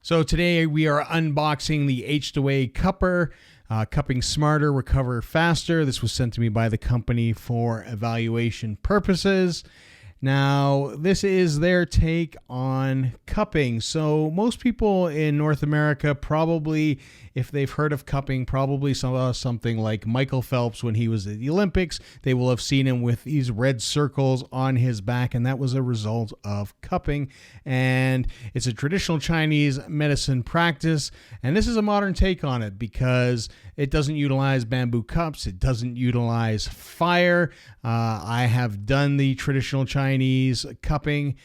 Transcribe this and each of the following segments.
So today we are unboxing the Achedaway Cupper, cupping smarter, recover faster. This was sent to me by the company for evaluation purposes. Now, this is their take on cupping. So most people in North America probably, if they've heard of cupping, probably saw something like Michael Phelps when he was at the Olympics. They will have seen him with these red circles on his back, and that was a result of cupping. And it's a traditional Chinese medicine practice, and this is a modern take on it because it doesn't utilize bamboo cups. It doesn't utilize fire. I have done the traditional Chinese cupping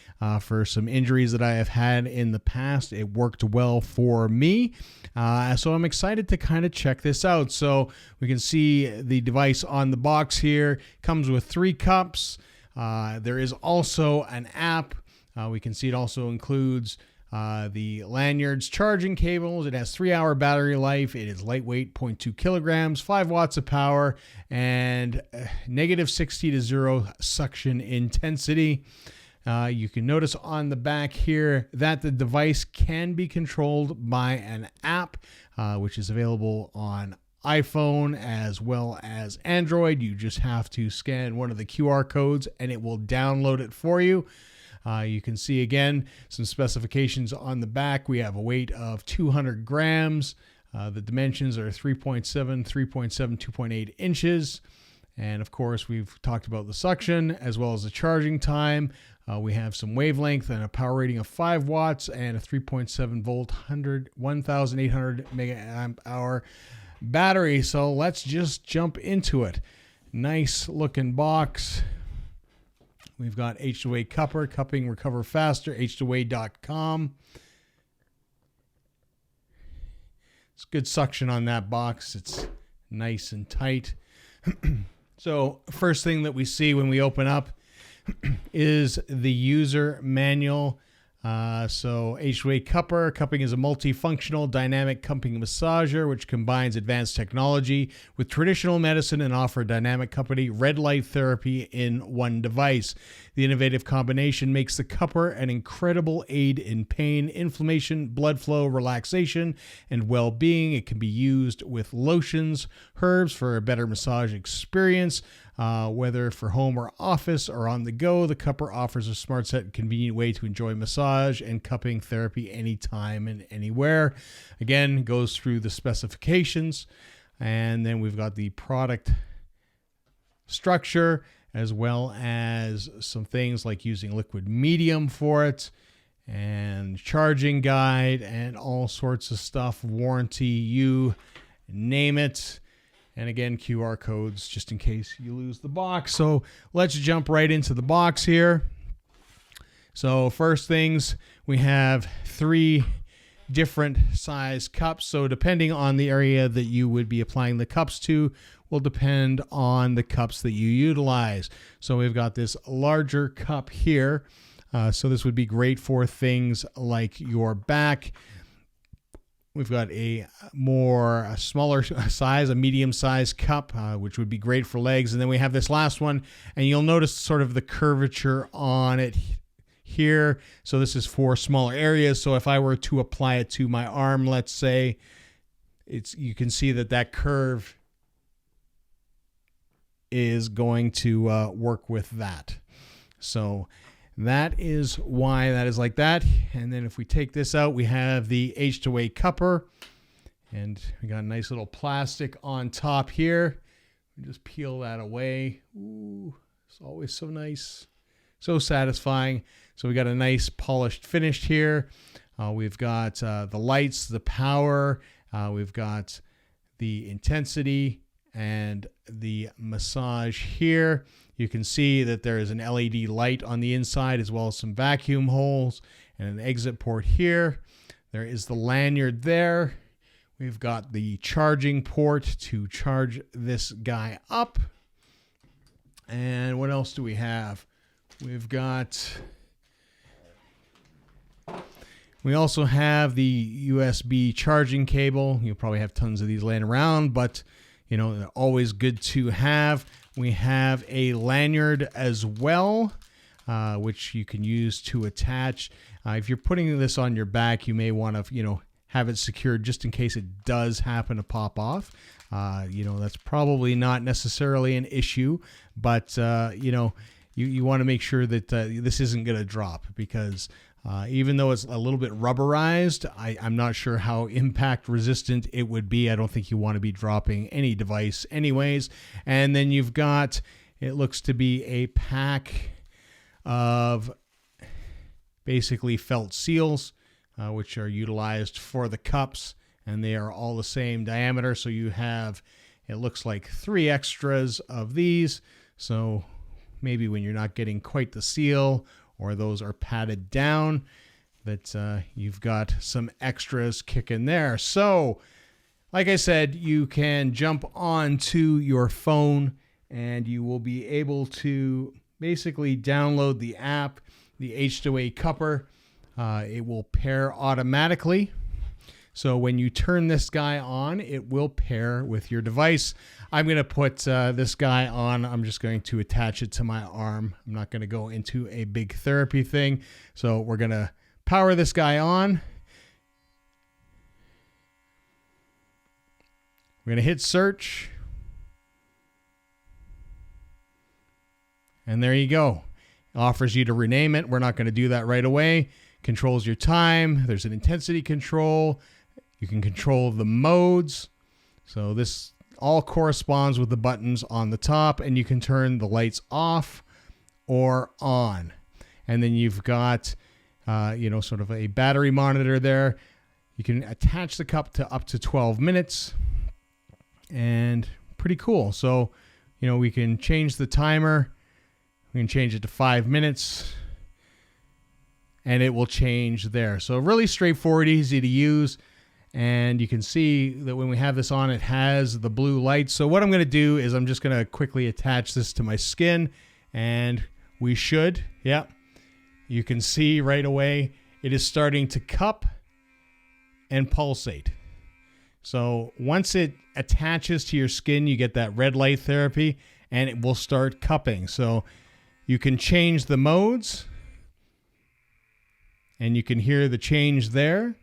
for some injuries that I have had in the past. It worked well for me. So I'm excited to kind of check this out. So we can see the device on the box here. Comes with 3 cups. There is also an app. We can see it also includes the Lanyard's charging cables. It has 3-hour battery life. It is lightweight, 0.2 kilograms, 5 watts of power, and negative 60 to 0 suction intensity. You can notice on the back here that the device can be controlled by an app, which is available on iPhone as well as Android. You just have to scan one of the QR codes and it will download it for you. You can see again some specifications on the back. We have a weight of 200 grams. The dimensions are 3.7, 3.7, 2.8 inches. And of course, we've talked about the suction as well as the charging time. We have some wavelength and a power rating of 5 watts and a 3.7 volt 1,800 megaamp hour battery. So let's just jump into it. Nice looking box. We've got Achedaway Cupper, cupping, recover faster, achedaway.com. It's good suction on that box. It's nice and tight. So first thing that we see when we open up is the user manual. So Achedaway Cupper. Cupping is a multifunctional dynamic cupping massager which combines advanced technology with traditional medicine and offer dynamic cupping red light therapy in one device. The innovative combination makes the cupper an incredible aid in pain, inflammation, blood flow, relaxation, and well-being. It can be used with lotions, herbs for a better massage experience. Whether for home or office or on the go, the Cupper offers a smart set and convenient way to enjoy massage and cupping therapy anytime and anywhere. Again, goes through the specifications, and then we've got the product structure as well as some things like using liquid medium for it and charging guide and all sorts of stuff, warranty, you name it. And again, QR codes just in case you lose the box. So let's jump right into the box here. So first things, we have 3 different size cups. So depending on the area that you would be applying the cups to will depend on the cups that you utilize. So we've got this larger cup here. So this would be great for things like your back. We've got a smaller size, a medium-sized cup, which would be great for legs. And then we have this last one, and you'll notice sort of the curvature on it here. So this is for smaller areas. So if I were to apply it to my arm, let's say, you can see that curve is going to work with that. So that is why that is like that. And then if we take this out, we have the Achedaway Cupper. And we got a nice little plastic on top here. We just peel that away. Ooh, it's always so nice. So satisfying. So we got a nice polished finish here. We've got the lights, the power. We've got the intensity and the massage here. You can see that there is an LED light on the inside as well as some vacuum holes and an exit port here. There is the lanyard there. We've got the charging port to charge this guy up. And what else do we have? We also have the USB charging cable. You'll probably have tons of these laying around, but they're always good to have. We have a lanyard as well. which you can use to attach. If you're putting this on your back, you may want to, have it secured just in case it does happen to pop off. That's probably not necessarily an issue, but, you want to make sure that this isn't going to drop, because even though it's a little bit rubberized, I'm not sure how impact resistant it would be. I don't think you want to be dropping any device anyways. And then you've got, it looks to be a pack of basically felt seals, which are utilized for the cups, and they are all the same diameter. So you have, it looks like 3 extras of these. So maybe when you're not getting quite the seal, or those are padded down, that you've got some extras kicking there. So like I said, you can jump onto your phone and you will be able to basically download the app, the Achedaway Cupper. It will pair automatically. So when you turn this guy on, it will pair with your device. I'm going to put this guy on. I'm just going to attach it to my arm. I'm not going to go into a big therapy thing. So we're going to power this guy on. We're going to hit search. And there you go. It offers you to rename it. We're not going to do that right away. Controls your time. There's an intensity control. You can control the modes. So this all corresponds with the buttons on the top, and you can turn the lights off or on. And then you've got, sort of a battery monitor there. You can attach the cup to up to 12 minutes, and pretty cool. So, we can change the timer. We can change it to 5 minutes, and it will change there. So really straightforward, easy to use. And you can see that when we have this on, it has the blue light. So what I'm going to do is I'm just going to quickly attach this to my skin, and we should, you can see right away it is starting to cup and pulsate. So once it attaches to your skin, you get that red light therapy, and it will start cupping. So you can change the modes, and you can hear the change there.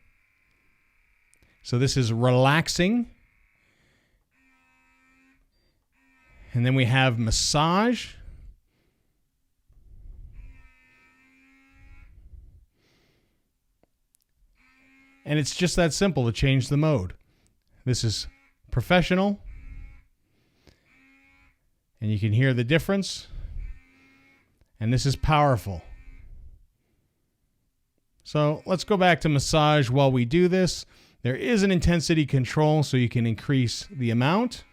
So this is relaxing. And then we have massage. And it's just that simple to change the mode. This is professional. And you can hear the difference. And this is powerful. So let's go back to massage while we do this. There is an intensity control, so you can increase the amount.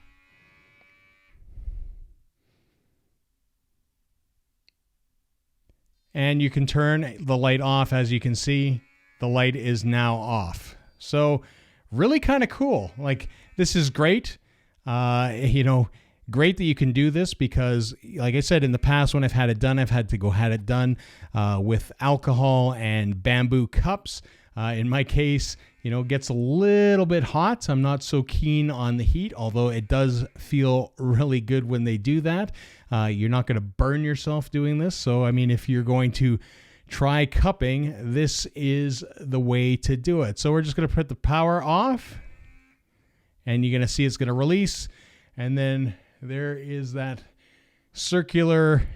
And you can turn the light off. As you can see, the light is now off. So really kind of cool. Like, this is great. Great that you can do this, because like I said, in the past when I've had it done, I've had to go had it done with alcohol and bamboo cups. In my case, it gets a little bit hot. I'm not so keen on the heat, although it does feel really good when they do that. You're not going to burn yourself doing this. So, if you're going to try cupping, this is the way to do it. So we're just going to put the power off, and you're going to see it's going to release. And then there is that circular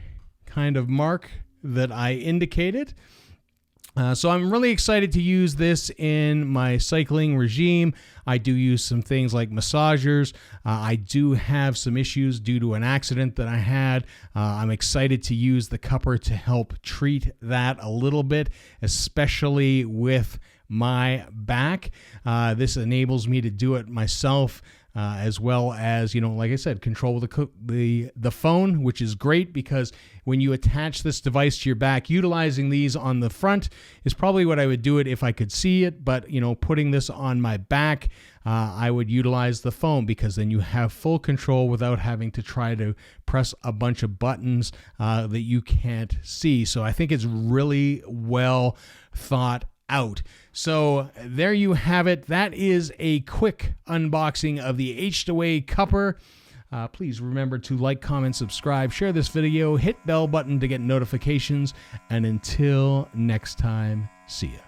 kind of mark that I indicated. So I'm really excited to use this in my cycling regime. I do use some things like massagers. I do have some issues due to an accident that I had. I'm excited to use the Cupper to help treat that a little bit, especially with my back. This enables me to do it myself. As well as, like I said, control the phone, which is great, because when you attach this device to your back, utilizing these on the front is probably what I would do it if I could see it. But, putting this on my back, I would utilize the phone, because then you have full control without having to try to press a bunch of buttons that you can't see. So I think it's really well thought out. So there you have it. That is a quick unboxing of the Achedaway Cupper. Please remember to like, comment, subscribe, share this video, hit bell button to get notifications, and until next time, see ya.